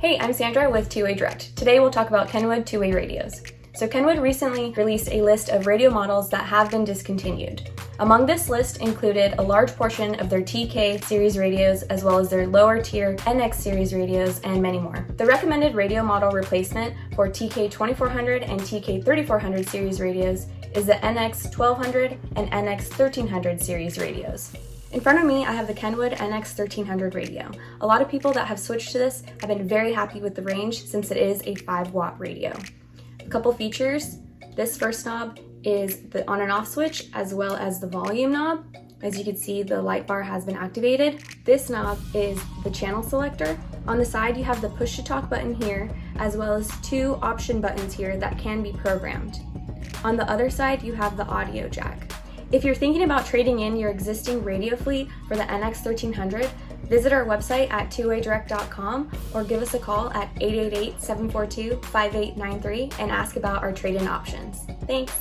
Hey, I'm Sandra with Two-Way Direct. Today we'll talk about Kenwood two-way radios. So Kenwood recently released a list of radio models that have been discontinued. Among this list included a large portion of their TK series radios as well as their lower tier NX series radios and many more. The recommended radio model replacement for TK-2400 and TK-3400 series radios is the NX-1200 and NX-1300 series radios. In front of me, I have the Kenwood NX-1300 radio. A lot of people that have switched to this have been very happy with the range since it is a 5-watt radio. A couple features: this first knob is the on and off switch as well as the volume knob. As you can see, the light bar has been activated. This knob is the channel selector. On the side, you have the push to talk button here, as well as 2 option buttons here that can be programmed. On the other side, you have the audio jack. If you're thinking about trading in your existing radio fleet for the NX-1300, visit our website at twowaydirect.com or give us a call at 888-742-5893 and ask about our trade-in options. Thanks!